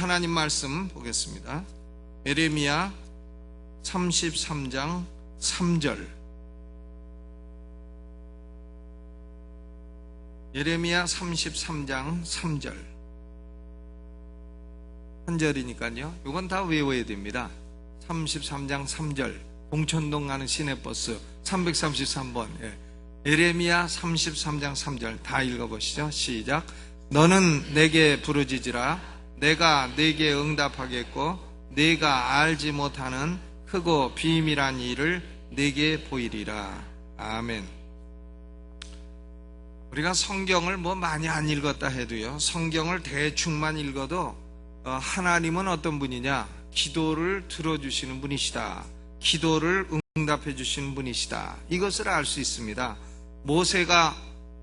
하나님 말씀 보겠습니다. 예레미야 33장 3절. 예레미야 33장 3절. 한 절이니까요. 이건 다 외워야 됩니다. 33장 3절. 봉천동 가는 시내버스 333번. 예레미야 33장 3절. 다 읽어보시죠. 시작. 너는 내게 부르짖으라. 내가 네게 응답하겠고 네가 알지 못하는 크고 비밀한 일을 네게 보이리라. 아멘. 우리가 성경을 많이 안 읽었다 해도요, 성경을 대충만 읽어도 하나님은 어떤 분이냐? 기도를 들어주시는 분이시다. 기도를 응답해 주시는 분이시다. 이것을 알 수 있습니다. 모세가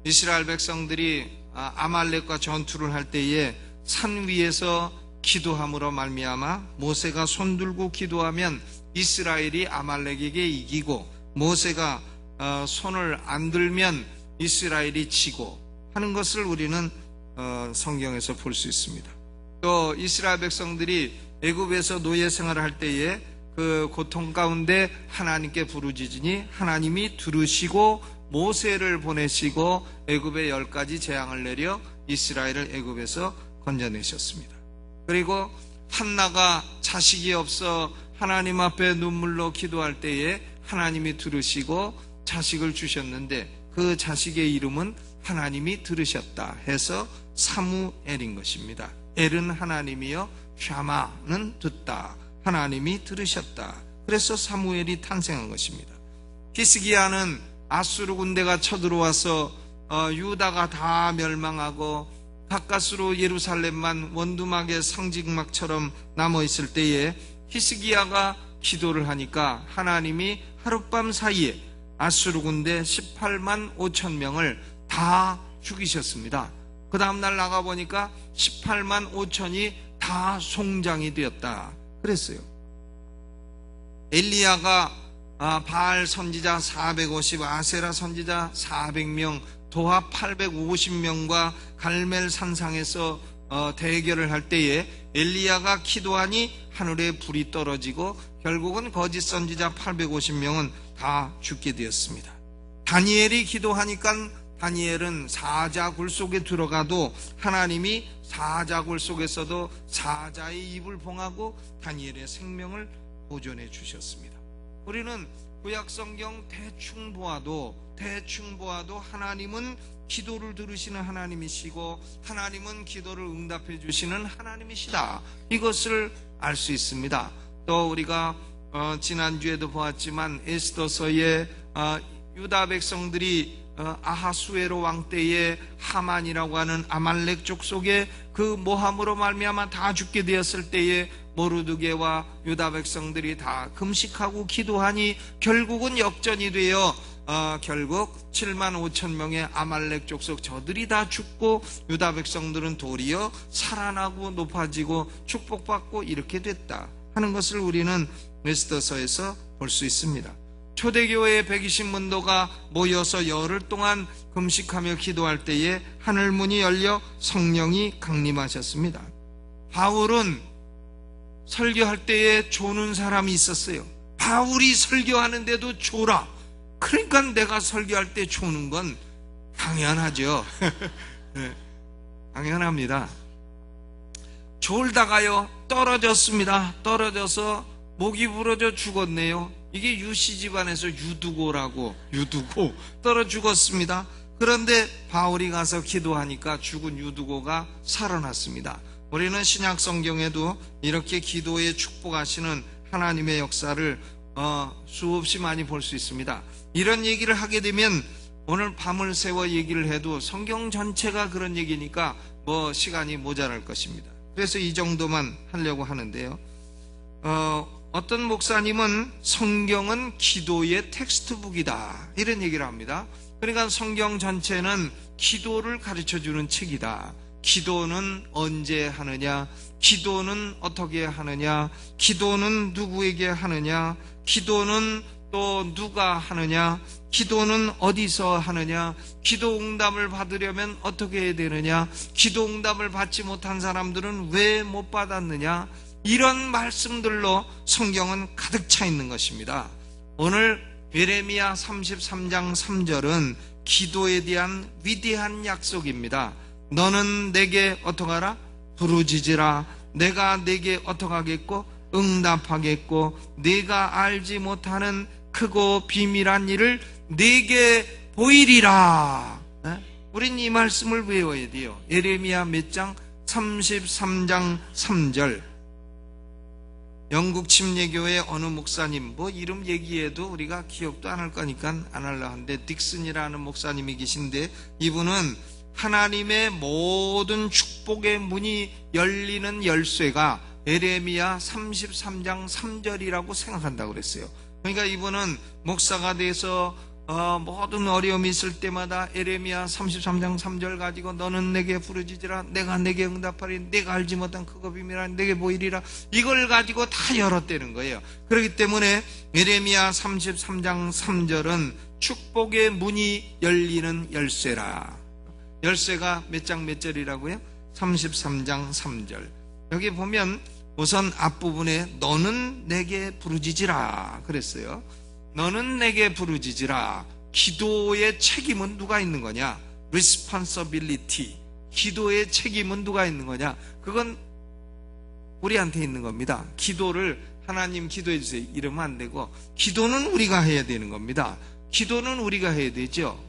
이스라엘 백성들이 아말렉과 전투를 할 때에 산 위에서 기도함으로 말미암아 모세가 손 들고 기도하면 이스라엘이 아말렉에게 이기고, 모세가 손을 안 들면 이스라엘이 지고 하는 것을 우리는 성경에서 볼 수 있습니다. 또 이스라엘 백성들이 애굽에서 노예 생활을 할 때에 그 고통 가운데 하나님께 부르짖으니 하나님이 들으시고 모세를 보내시고 애굽에 10가지 재앙을 내려 이스라엘을 애굽에서 건져내셨습니다. 그리고 한나가 자식이 없어 하나님 앞에 눈물로 기도할 때에 하나님이 들으시고 자식을 주셨는데 그 자식의 이름은 하나님이 들으셨다 해서 사무엘인 것입니다. 엘은 하나님이요, 샤마는 듣다. 하나님이 들으셨다. 그래서 사무엘이 탄생한 것입니다. 히스기야는 아수르 군대가 쳐들어와서 유다가 다 멸망하고 가까스로 예루살렘만 원두막의 상징막처럼 남아있을 때에 히스기야가 기도를 하니까 하나님이 하룻밤 사이에 아수르 군대 18만 5천 명을 다 죽이셨습니다. 그 다음날 나가보니까 18만 5천이 다 송장이 되었다 그랬어요. 엘리야가 바알 선지자 450, 아세라 선지자 400명, 도합 850명과 갈멜 산상에서 대결을 할 때에 엘리야가 기도하니 하늘에 불이 떨어지고 결국은 거짓 선지자 850명은 다 죽게 되었습니다. 다니엘이 기도하니까 다니엘은 사자굴 속에 들어가도 하나님이 사자굴 속에서도 사자의 입을 봉하고 다니엘의 생명을 보존해 주셨습니다. 우리는 구약성경 대충 보아도 하나님은 기도를 들으시는 하나님이시고 하나님은 기도를 응답해 주시는 하나님이시다. 이것을 알 수 있습니다. 또 우리가 지난주에도 보았지만 에스더서에 유다 백성들이 아하수에로 왕 때에 하만이라고 하는 아말렉 족속의 그 모함으로 말미암아 다 죽게 되었을 때에 모르드게와 유다 백성들이 다 금식하고 기도하니 결국은 역전이 되어 결국 7만 5천 명의 아말렉 족속 저들이 다 죽고 유다 백성들은 도리어 살아나고 높아지고 축복받고 이렇게 됐다 하는 것을 우리는 에스더서에서 볼 수 있습니다. 초대교회의 120문도가 모여서 열흘 동안 금식하며 기도할 때에 하늘문이 열려 성령이 강림하셨습니다. 바울은 설교할 때에 조는 사람이 있었어요. 바울이 설교하는데도 조라. 그러니까 내가 설교할 때 조는 건 당연하죠. 네, 당연합니다. 졸다가요 떨어졌습니다. 떨어져서 목이 부러져 죽었네요. 이게 유씨 집안에서 유두고 떨어 죽었습니다. 그런데 바울이 가서 기도하니까 죽은 유두고가 살아났습니다. 우리는 신약 성경에도 이렇게 기도에 축복하시는 하나님의 역사를 수없이 많이 볼 수 있습니다. 이런 얘기를 하게 되면 오늘 밤을 새워 얘기를 해도 성경 전체가 그런 얘기니까 시간이 모자랄 것입니다. 그래서 이 정도만 하려고 하는데요. 어떤 목사님은 성경은 기도의 텍스트북이다 이런 얘기를 합니다. 그러니까 성경 전체는 기도를 가르쳐주는 책이다. 기도는 언제 하느냐, 기도는 어떻게 하느냐, 기도는 누구에게 하느냐, 기도는 또 누가 하느냐? 기도는 어디서 하느냐? 기도 응답을 받으려면 어떻게 해야 되느냐? 기도 응답을 받지 못한 사람들은 왜 못 받았느냐? 이런 말씀들로 성경은 가득 차 있는 것입니다. 오늘 예레미야 33장 3절은 기도에 대한 위대한 약속입니다. 너는 내게 어떡하라? 부르짖으라. 내가 내게 어떡하겠고? 응답하겠고 네가 알지 못하는 크고 비밀한 일을 네게 보이리라. 우린 이 말씀을 외워야 돼요. 예레미야 몇 장? 33장 3절. 영국 침례교회 어느 목사님, 이름 얘기해도 우리가 기억도 안 할 거니까 안 하려 하는데, 딕슨이라는 목사님이 계신데, 이분은 하나님의 모든 축복의 문이 열리는 열쇠가 예레미야 33장 3절이라고 생각한다고 그랬어요. 그러니까 이분은 목사가 돼서 모든 어려움이 있을 때마다 예레미야 33장 3절 가지고 너는 내게 부르짖으라. 내가 내게 응답하리. 내가 알지 못한 크고 비밀한 내게 보이리라. 이걸 가지고 다 열었다는 거예요. 그렇기 때문에 예레미야 33장 3절은 축복의 문이 열리는 열쇠라. 열쇠가 몇 장 몇 절이라고요? 33장 3절. 여기 보면 우선 앞부분에 너는 내게 부르짖으라 그랬어요. 너는 내게 부르짖으라. 기도의 책임은 누가 있는 거냐? responsibility. 기도의 책임은 누가 있는 거냐? 그건 우리한테 있는 겁니다. 기도를 하나님 기도해 주세요 이러면 안 되고, 기도는 우리가 해야 되는 겁니다. 기도는 우리가 해야 되죠.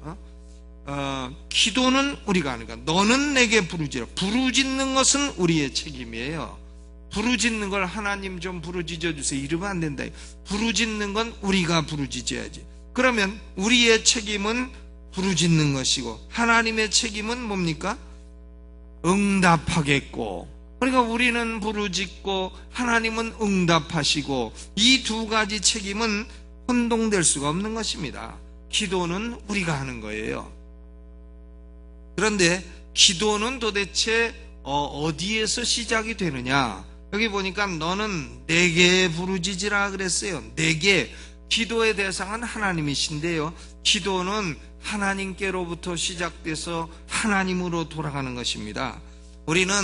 기도는 우리가 하는 거야. 너는 내게 부르짖으라. 부르짖는 것은 우리의 책임이에요. 부르짖는 걸 하나님 좀 부르짖어 주세요 이러면 안 된다. 부르짖는 건 우리가 부르짖어야지. 그러면 우리의 책임은 부르짖는 것이고, 하나님의 책임은 뭡니까? 응답하겠고. 그러니까 우리는 부르짖고 하나님은 응답하시고, 이 두 가지 책임은 혼동될 수가 없는 것입니다. 기도는 우리가 하는 거예요. 그런데 기도는 도대체 어디에서 시작이 되느냐? 여기 보니까 너는 내게 부르짖으라 그랬어요. 내게. 기도의 대상은 하나님이신데요, 기도는 하나님께로부터 시작돼서 하나님으로 돌아가는 것입니다. 우리는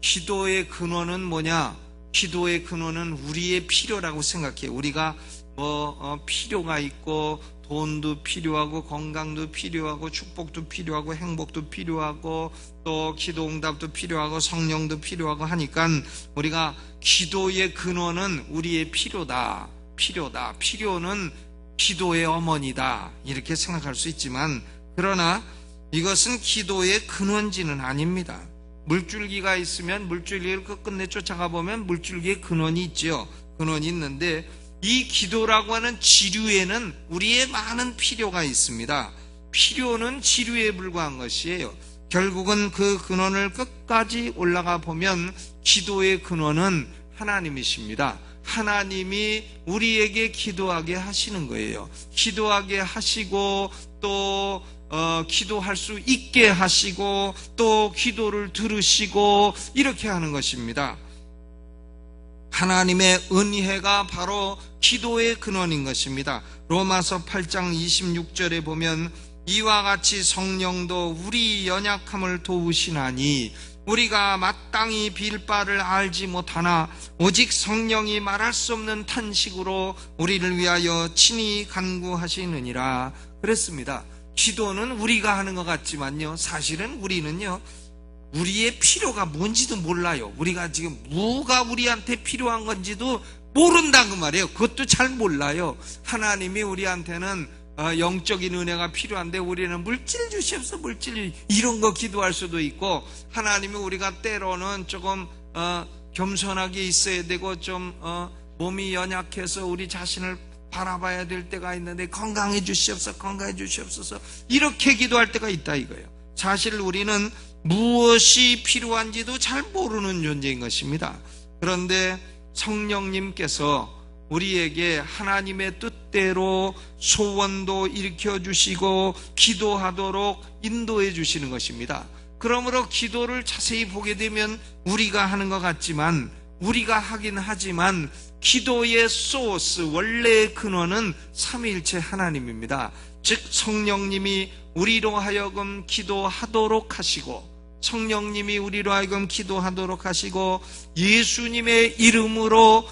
기도의 근원은 뭐냐? 기도의 근원은 우리의 필요라고 생각해요. 우리가 필요가 있고, 돈도 필요하고, 건강도 필요하고, 축복도 필요하고, 행복도 필요하고, 또 기도 응답도 필요하고, 성령도 필요하고 하니까 우리가 기도의 근원은 우리의 필요다. 필요는 기도의 어머니다. 이렇게 생각할 수 있지만, 그러나 이것은 기도의 근원지는 아닙니다. 물줄기가 있으면 물줄기를 끝끝내 쫓아가 보면 물줄기의 근원이 있죠. 근원이 있는데, 이 기도라고 하는 지류에는 우리의 많은 필요가 있습니다. 필요는 지류에 불과한 것이에요. 결국은 그 근원을 끝까지 올라가 보면 기도의 근원은 하나님이십니다. 하나님이 우리에게 기도하게 하시는 거예요. 기도하게 하시고, 또 기도할 수 있게 하시고, 또 기도를 들으시고, 이렇게 하는 것입니다. 하나님의 은혜가 바로 기도의 근원인 것입니다. 로마서 8장 26절에 보면 이와 같이 성령도 우리 연약함을 도우시나니 우리가 마땅히 빌 바를 알지 못하나 오직 성령이 말할 수 없는 탄식으로 우리를 위하여 친히 간구하시느니라 그랬습니다. 기도는 우리가 하는 것 같지만요, 사실은 우리는요, 우리의 필요가 뭔지도 몰라요. 우리가 지금 뭐가 우리한테 필요한 건지도 모른다 그 말이에요. 그것도 잘 몰라요. 하나님이 우리한테는 영적인 은혜가 필요한데 우리는 물질 주시옵소서, 물질, 이런 거 기도할 수도 있고, 하나님이 우리가 때로는 조금 겸손하게 있어야 되고, 좀 몸이 연약해서 우리 자신을 바라봐야 될 때가 있는데 건강해 주시옵소서, 건강해 주시옵소서, 이렇게 기도할 때가 있다 이거예요. 사실 우리는 무엇이 필요한지도 잘 모르는 존재인 것입니다. 그런데 성령님께서 우리에게 하나님의 뜻대로 소원도 일으켜 주시고 기도하도록 인도해 주시는 것입니다. 그러므로 기도를 자세히 보게 되면 우리가 하는 것 같지만 우리가 하긴 하지만 기도의 소스, 원래의 근원은 삼위일체 하나님입니다. 즉 성령님이 우리로 하여금 기도하도록 하시고, 성령님이 우리로 하여금 기도하도록 하시고, 예수님의 이름으로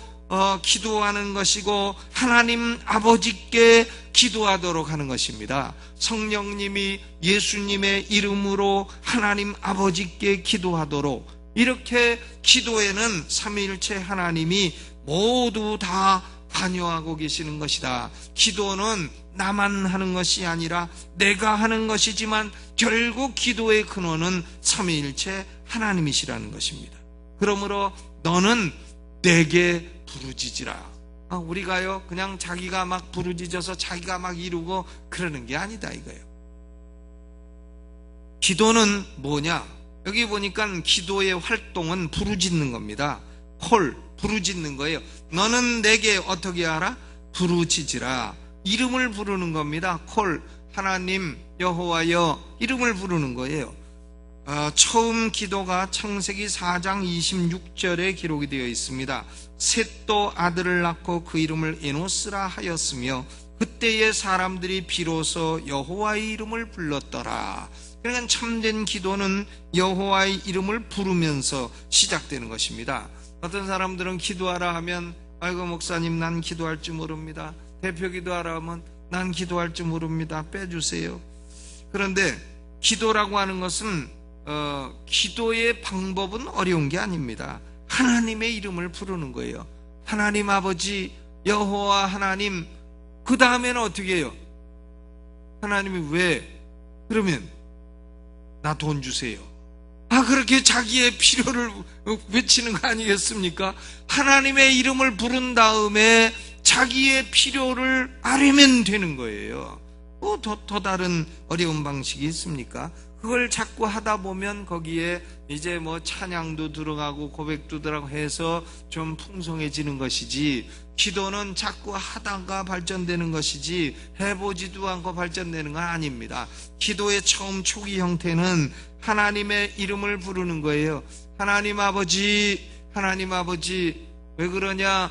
기도하는 것이고, 하나님 아버지께 기도하도록 하는 것입니다. 성령님이 예수님의 이름으로 하나님 아버지께 기도하도록, 이렇게 기도에는 삼위일체 하나님이 모두 다 관여하고 계시는 것이다. 기도는 나만 하는 것이 아니라 내가 하는 것이지만 결국 기도의 근원은 삼위일체 하나님이시라는 것입니다. 그러므로 너는 내게 부르짖으라. 우리가요 그냥 자기가 막 부르짖어서 자기가 막 이루고 그러는 게 아니다 이거예요. 기도는 뭐냐? 여기 보니까 기도의 활동은 부르짖는 겁니다. 콜, 부르짖는 거예요. 너는 내게 어떻게 하라? 부르짖으라. 이름을 부르는 겁니다. 콜, 하나님 여호와여, 이름을 부르는 거예요. 처음 기도가 창세기 4장 26절에 기록이 되어 있습니다. 셋도 아들을 낳고 그 이름을 에노스라 하였으며 그때의 사람들이 비로소 여호와의 이름을 불렀더라. 그러니까 참된 기도는 여호와의 이름을 부르면서 시작되는 것입니다. 어떤 사람들은 기도하라 하면 아이고 목사님 난 기도할 줄 모릅니다. 대표 기도하라 하면 난 기도할 줄 모릅니다. 빼주세요. 그런데 기도라고 하는 것은 기도의 방법은 어려운 게 아닙니다. 하나님의 이름을 부르는 거예요. 하나님 아버지 여호와 하나님. 그 다음에는 어떻게 해요? 하나님이 왜? 그러면 나 돈 주세요. 그렇게 자기의 필요를 외치는 거 아니겠습니까? 하나님의 이름을 부른 다음에 자기의 필요를 아뢰면 되는 거예요. 더 다른 어려운 방식이 있습니까? 그걸 자꾸 하다 보면 거기에 이제 뭐 찬양도 들어가고 고백도 들어가고 해서 좀 풍성해지는 것이지, 기도는 자꾸 하다가 발전되는 것이지 해보지도 않고 발전되는 건 아닙니다. 기도의 처음 초기 형태는 하나님의 이름을 부르는 거예요. 하나님 아버지, 하나님 아버지 왜 그러냐?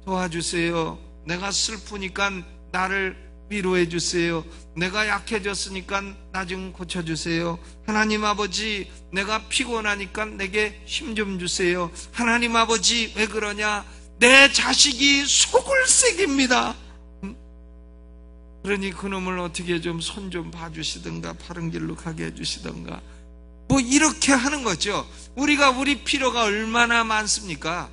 도와주세요. 내가 슬프니까 나를 위로해 주세요. 내가 약해졌으니까 나 좀 고쳐주세요. 하나님 아버지 내가 피곤하니까 내게 힘 좀 주세요. 하나님 아버지 왜 그러냐? 내 자식이 속을 새깁니다. 그러니 그놈을 어떻게 좀 손 좀 봐주시던가 바른 길로 가게 해주시던가 뭐 이렇게 하는 거죠. 우리가 우리 필요가 얼마나 많습니까?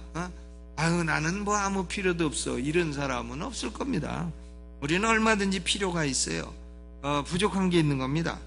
나는 뭐 아무 필요도 없어, 이런 사람은 없을 겁니다. 우리는 얼마든지 필요가 있어요. 부족한 게 있는 겁니다.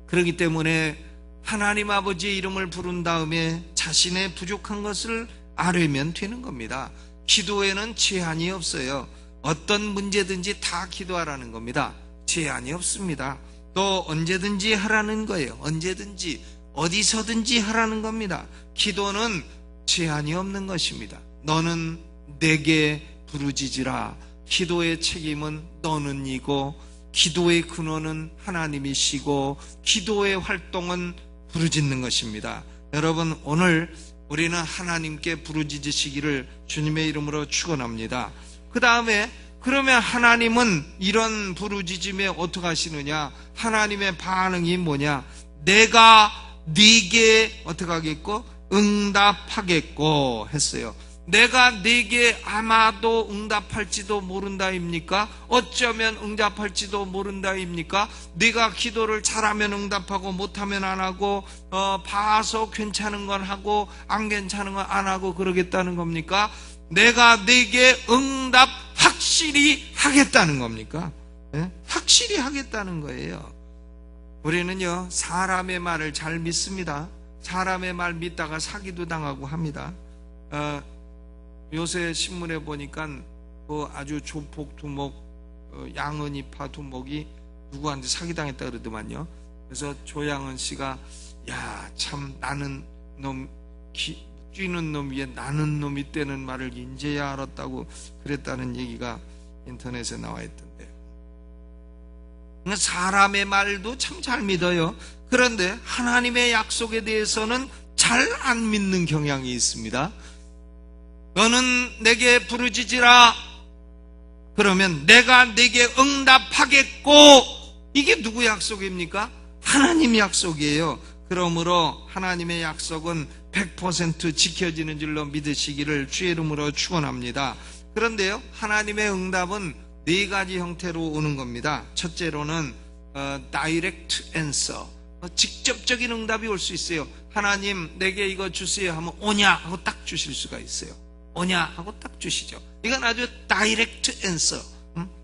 그렇기 때문에 하나님 아버지의 이름을 부른 다음에 자신의 부족한 것을 아뢰면 되는 겁니다. 기도에는 제한이 없어요. 어떤 문제든지 다 기도하라는 겁니다. 제한이 없습니다. 또 언제든지 하라는 거예요. 언제든지 어디서든지 하라는 겁니다. 기도는 제한이 없는 것입니다. 너는 내게 부르짖으라. 기도의 책임은 너는 이고, 기도의 근원은 하나님이시고, 기도의 활동은 부르짖는 것입니다. 여러분, 오늘 우리는 하나님께 부르짖으시기를 주님의 이름으로 축원합니다. 그 다음에 그러면 하나님은 이런 부르짖음에 어떻게 하시느냐? 하나님의 반응이 뭐냐? 내가 네게 어떻게 하겠고? 응답하겠고 했어요. 내가 네게 아마도 응답할지도 모른다입니까? 어쩌면 응답할지도 모른다입니까? 네가 기도를 잘하면 응답하고 못하면 안 하고 봐서 괜찮은 건 하고 안 괜찮은 건 안 하고 그러겠다는 겁니까? 내가 네게 응답 확실히 하겠다는 겁니까? 네? 확실히 하겠다는 거예요. 우리는요 사람의 말을 잘 믿습니다. 사람의 말 믿다가 사기도 당하고 합니다. 요새 신문에 보니까 그 아주 조폭 두목, 양은이파 두목이 누구한테 사기당했다 그러더만요. 그래서 조양은 씨가 야, 참 나는 놈 뛰는 놈 위에 나는 놈이 떼는 말을 인제야 알았다고 그랬다는 얘기가 인터넷에 나와 있던데, 사람의 말도 참 잘 믿어요. 그런데 하나님의 약속에 대해서는 잘 안 믿는 경향이 있습니다. 너는 내게 부르짖으라. 그러면 내가 내게 응답하겠고. 이게 누구 약속입니까? 하나님 약속이에요. 그러므로 하나님의 약속은 100% 지켜지는 줄로 믿으시기를 주의 이름으로 축원합니다. 그런데요, 하나님의 응답은 네 가지 형태로 오는 겁니다. 첫째로는 direct answer, 직접적인 응답이 올 수 있어요. 하나님 내게 이거 주세요 하면 오냐 하고 딱 주실 수가 있어요. 오냐 하고 딱 주시죠. 이건 아주 direct answer,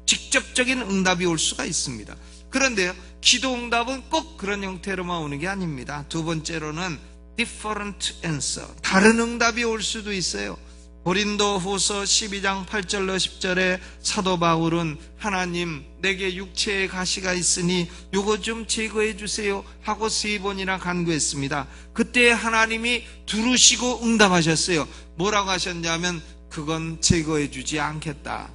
직접적인 응답이 올 수가 있습니다. 그런데요, 기도 응답은 꼭 그런 형태로만 오는 게 아닙니다. 두 번째로는 different answer, 다른 응답이 올 수도 있어요. 고린도 후서 12장 8절로 10절에 사도 바울은 하나님 내게 육체의 가시가 있으니 요거 좀 제거해 주세요 하고 3번이나 간구했습니다. 그때 하나님이 들으시고 응답하셨어요. 뭐라고 하셨냐면 그건 제거해 주지 않겠다.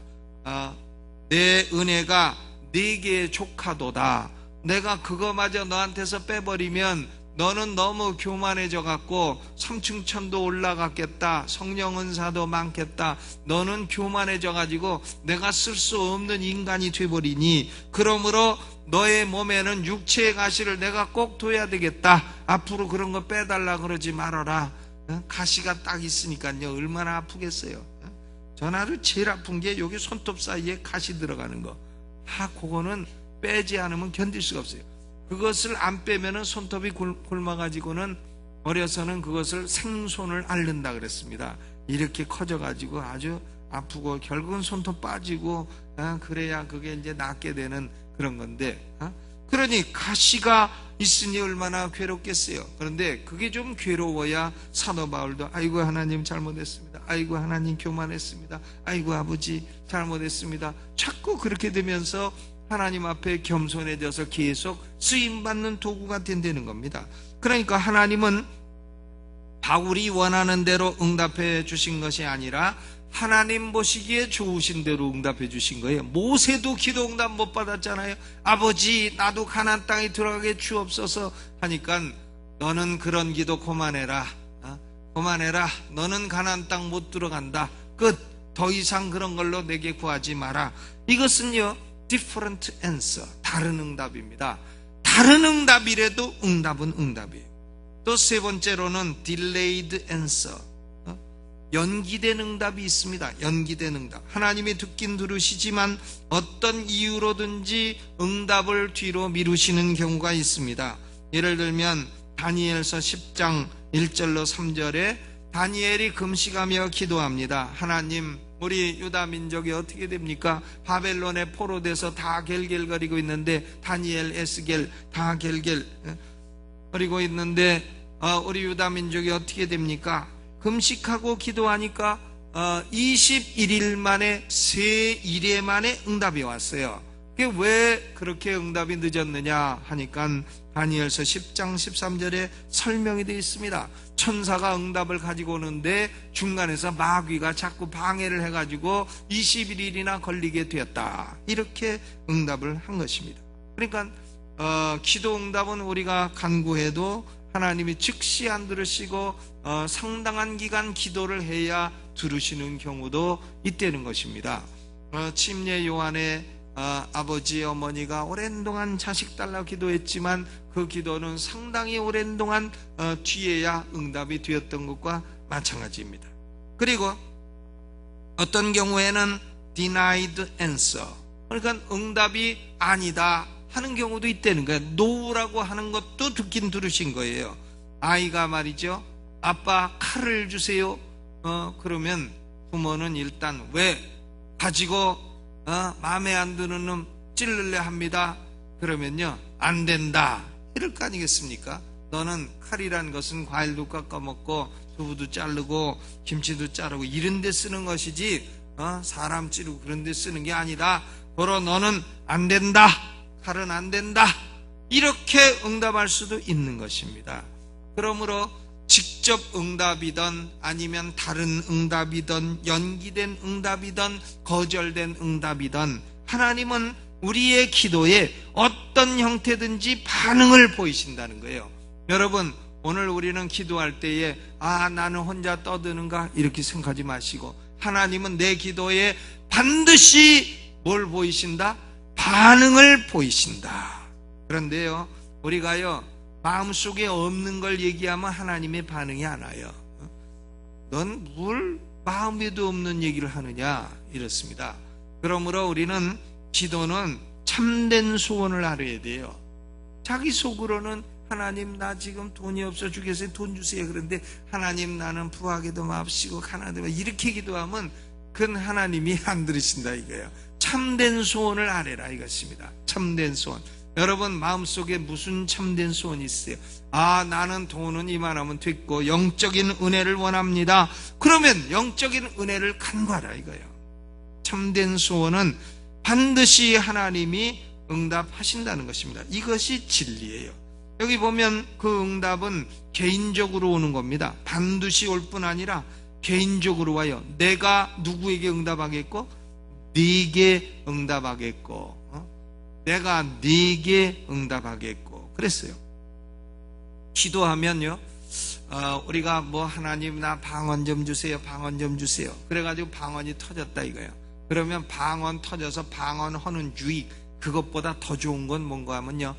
내 은혜가 네게 족하도다. 내가 그거마저 너한테서 빼버리면 너는 너무 교만해져 갖고 3층 천도 올라갔겠다. 성령 은사도 많겠다. 너는 교만해져 가지고 내가 쓸 수 없는 인간이 돼버리니 그러므로 너의 몸에는 육체의 가시를 내가 꼭 둬야 되겠다. 앞으로 그런 거 빼달라 그러지 말아라. 가시가 딱 있으니까요, 얼마나 아프겠어요. 전화로 제일 아픈 게 여기 손톱 사이에 가시 들어가는 거. 그거는 빼지 않으면 견딜 수가 없어요. 그것을 안 빼면은 손톱이 굶어가지고는 어려서는 그것을 생손을 앓는다 그랬습니다. 이렇게 커져가지고 아주 아프고 결국은 손톱 빠지고 그래야 그게 이제 낫게 되는 그런 건데, 그러니 가시가 있으니 얼마나 괴롭겠어요. 그런데 그게 좀 괴로워야 사도 바울도 아이고 하나님 잘못했습니다. 아이고 하나님 교만했습니다. 아이고 아버지 잘못했습니다. 자꾸 그렇게 되면서 하나님 앞에 겸손해져서 계속 쓰임받는 도구가 된다는 겁니다. 그러니까 하나님은 바울이 원하는 대로 응답해 주신 것이 아니라 하나님 보시기에 좋으신 대로 응답해 주신 거예요. 모세도 기도 응답 못 받았잖아요. 아버지 나도 가나안 땅에 들어가게 주옵소서 하니까 너는 그런 기도 그만해라. 그만해라. 너는 가나안 땅 못 들어간다. 끝. 더 이상 그런 걸로 내게 구하지 마라. 이것은요, different answer, 다른 응답입니다. 다른 응답이라도 응답은 응답이에요. 또 세 번째로는 delayed answer, 연기된 응답이 있습니다. 연기된 응답. 하나님이 듣긴 들으시지만 어떤 이유로든지 응답을 뒤로 미루시는 경우가 있습니다. 예를 들면 다니엘서 10장 1절로 3절에 다니엘이 금식하며 기도합니다. 하나님, 우리 유다 민족이 어떻게 됩니까? 바벨론에 포로돼서 다 겔겔거리고 있는데 다니엘, 에스겔 다 겔겔거리고 있는데 우리 유다 민족이 어떻게 됩니까? 금식하고 기도하니까 21일 만에 세 일회 만에 응답이 왔어요. 그게 왜 그렇게 응답이 늦었느냐 하니까 다니엘서 10장 13절에 설명이 되어 있습니다. 천사가 응답을 가지고 오는데 중간에서 마귀가 자꾸 방해를 해가지고 21일이나 걸리게 되었다. 이렇게 응답을 한 것입니다. 그러니까 기도 응답은 우리가 간구해도 하나님이 즉시 안 들으시고 상당한 기간 기도를 해야 들으시는 경우도 있다는 것입니다. 침례 요한의 아버지 어머니가 오랜 동안 자식 달라고 기도했지만 그 기도는 상당히 오랜 동안 뒤에야 응답이 되었던 것과 마찬가지입니다. 그리고 어떤 경우에는 denied answer, 그러니까 응답이 아니다 하는 경우도 있다는 거예요. 노라고 하는 것도 듣긴 들으신 거예요. 아이가 말이죠, 아빠 칼을 주세요. 그러면 부모는 일단 왜 가지고 마음에 안 드는 놈 찔를래 합니다. 그러면요, 안 된다 이럴 거 아니겠습니까? 너는 칼이란 것은 과일도 깎아 먹고 두부도 자르고 김치도 자르고 이런 데 쓰는 것이지 사람 찌르고 그런 데 쓰는 게 아니다. 바로 너는 안 된다. 칼은 안 된다. 이렇게 응답할 수도 있는 것입니다. 그러므로 직접 응답이든 아니면 다른 응답이든 연기된 응답이든 거절된 응답이든 하나님은 우리의 기도에 어떤 형태든지 반응을 보이신다는 거예요. 여러분, 오늘 우리는 기도할 때에 나는 혼자 떠드는가 이렇게 생각하지 마시고, 하나님은 내 기도에 반드시 뭘 보이신다? 반응을 보이신다. 그런데요, 우리가요 마음속에 없는 걸 얘기하면 하나님의 반응이 안 와요. 넌 뭘 마음에도 없는 얘기를 하느냐 이렇습니다. 그러므로 우리는 기도는 참된 소원을 알아야 돼요. 자기 속으로는 하나님 나 지금 돈이 없어 주겠어요, 돈 주세요. 그런데 하나님 나는 부하게도 마옵시고 가난해도 이렇게 기도하면 그건 하나님이 안 들으신다 이거예요. 참된 소원을 아뢰라 이것입니다. 참된 소원. 여러분 마음속에 무슨 참된 소원이 있어요? 나는 돈은 이만하면 됐고 영적인 은혜를 원합니다. 그러면 영적인 은혜를 간구하라 이거예요. 참된 소원은 반드시 하나님이 응답하신다는 것입니다. 이것이 진리예요. 여기 보면 그 응답은 개인적으로 오는 겁니다. 반드시 올 뿐 아니라 개인적으로 와요. 내가 누구에게 응답하겠고? 네게 응답하겠고, 내가 네게 응답하겠고 그랬어요. 기도하면요, 우리가 뭐 하나님 나 방언 좀 주세요, 방언 좀 주세요. 그래가지고 방언이 터졌다 이거예요. 그러면 방언 터져서 방언하는 유익, 그것보다 더 좋은 건 뭔가 하면요,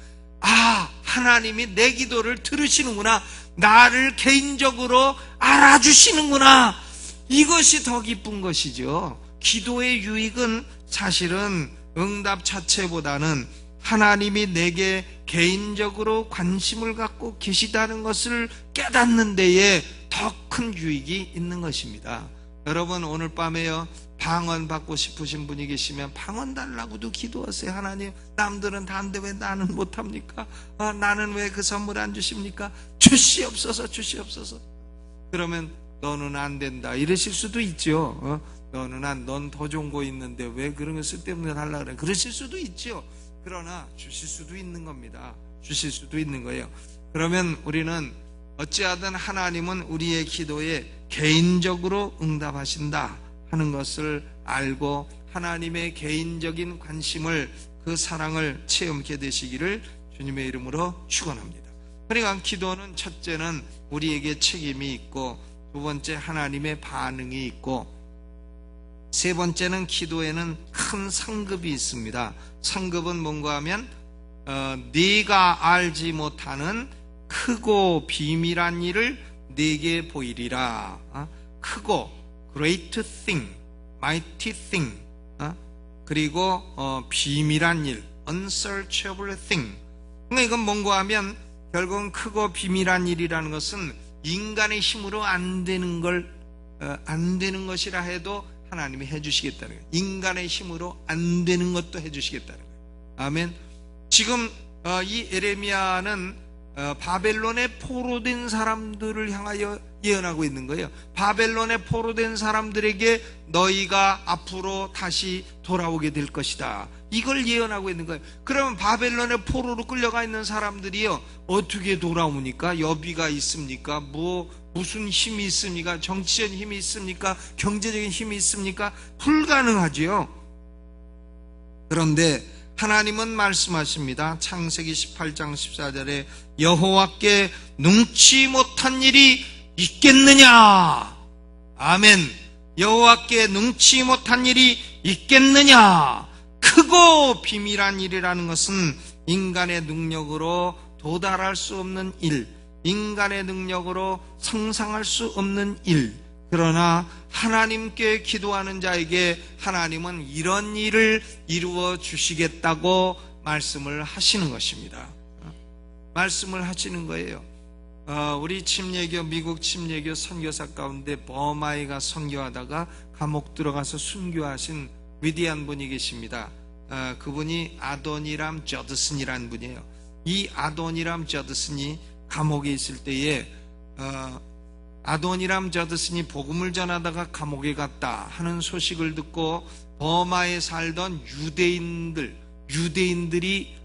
하나님이 내 기도를 들으시는구나, 나를 개인적으로 알아주시는구나, 이것이 더 기쁜 것이죠. 기도의 유익은 사실은 응답 자체보다는 하나님이 내게 개인적으로 관심을 갖고 계시다는 것을 깨닫는 데에 더 큰 유익이 있는 것입니다. 여러분 오늘 밤에요, 방언 받고 싶으신 분이 계시면 방언 달라고도 기도하세요. 하나님 남들은 다 하는데 왜 나는 못합니까? 나는 왜 그 선물 안 주십니까? 주시옵소서 주시옵소서. 그러면 너는 안 된다 이러실 수도 있죠. 넌 더 좋은 거 있는데 왜 그런 거 쓸데없는 거 달라 그래, 그러실 수도 있죠. 그러나 주실 수도 있는 겁니다. 주실 수도 있는 거예요. 그러면 우리는 어찌하든 하나님은 우리의 기도에 개인적으로 응답하신다 하는 것을 알고 하나님의 개인적인 관심을, 그 사랑을 체험하게 되시기를 주님의 이름으로 축원합니다. 그러니까 기도는 첫째는 우리에게 책임이 있고, 두 번째 하나님의 반응이 있고, 세 번째는 기도에는 큰 상급이 있습니다. 상급은 뭔가 하면 네가 알지 못하는 크고 비밀한 일을 네게 보이리라. 크고 great thing, mighty thing, 그리고 비밀한 일, unsearchable thing. 그러니까 이건 뭔가 하면 결국은 크고 비밀한 일이라는 것은 인간의 힘으로 안 되는 것이라 해도 하나님이 해주시겠다는 거예요. 인간의 힘으로 안 되는 것도 해주시겠다는 거예요. 아멘. 지금 이 에레미야는 바벨론에 포로된 사람들을 향하여 예언하고 있는 거예요. 바벨론에 포로된 사람들에게 너희가 앞으로 다시 돌아오게 될 것이다, 이걸 예언하고 있는 거예요. 그러면 바벨론에 포로로 끌려가 있는 사람들이요 어떻게 돌아오니까? 여비가 있습니까? 무슨 힘이 있습니까? 정치적인 힘이 있습니까? 경제적인 힘이 있습니까? 불가능하지요. 그런데 하나님은 말씀하십니다. 창세기 18장 14절에 여호와께 능치 못한 일이 있겠느냐? 아멘. 여호와께 능치 못한 일이 있겠느냐? 크고 비밀한 일이라는 것은 인간의 능력으로 도달할 수 없는 일, 인간의 능력으로 상상할 수 없는 일. 그러나 하나님께 기도하는 자에게 하나님은 이런 일을 이루어 주시겠다고 말씀을 하시는 것입니다. 말씀을 하시는 거예요. 우리 침례교, 미국 침례교 선교사 가운데 버마에 가 선교하다가 감옥 들어가서 순교하신 위대한 분이 계십니다. 그분이 아도니람 저드슨이라는 분이에요. 이 아도니람 저드슨이 감옥에 있을 때에 아도니람 저드슨이 복음을 전하다가 감옥에 갔다 하는 소식을 듣고 버마에 살던 유대인들이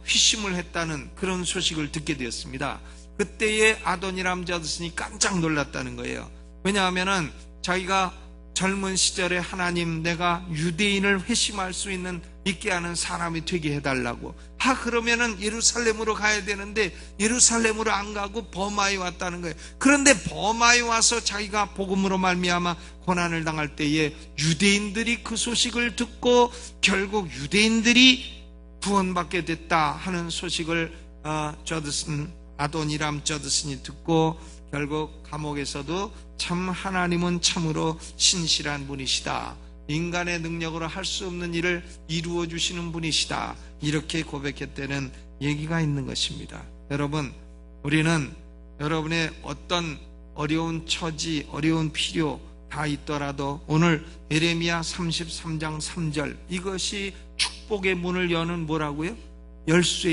회심을 했다는 그런 소식을 듣게 되었습니다. 그때에 아도니람 저드슨이 깜짝 놀랐다는 거예요. 왜냐하면은 자기가 젊은 시절에 하나님, 내가 유대인을 회심할 수 있는 있게 하는 사람이 되게 해달라고. 그러면은 예루살렘으로 가야 되는데 예루살렘으로 안 가고 버마에 왔다는 거예요. 그런데 버마에 와서 자기가 복음으로 말미암아 고난을 당할 때에 유대인들이 그 소식을 듣고 결국 유대인들이 구원받게 됐다 하는 소식을 아도니람 저드슨이 듣고 결국 감옥에서도 참 하나님은 참으로 신실한 분이시다, 인간의 능력으로 할 수 없는 일을 이루어 주시는 분이시다, 이렇게 고백했다는 얘기가 있는 것입니다. 여러분, 우리는 여러분의 어떤 어려운 처지, 어려운 필요 다 있더라도 오늘 예레미야 33장 3절, 이것이 축복의 문을 여는 뭐라고요? 열쇠.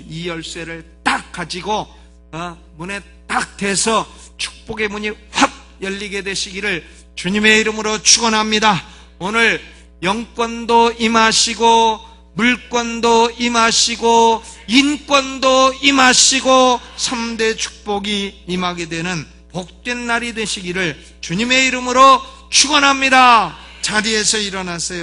이 열쇠를 딱 가지고 문에 딱 대서 축복의 문이 확 열리게 되시기를 주님의 이름으로 축원합니다. 오늘 영권도 임하시고 물권도 임하시고 인권도 임하시고 3대 축복이 임하게 되는 복된 날이 되시기를 주님의 이름으로 축원합니다. 자리에서 일어나세요.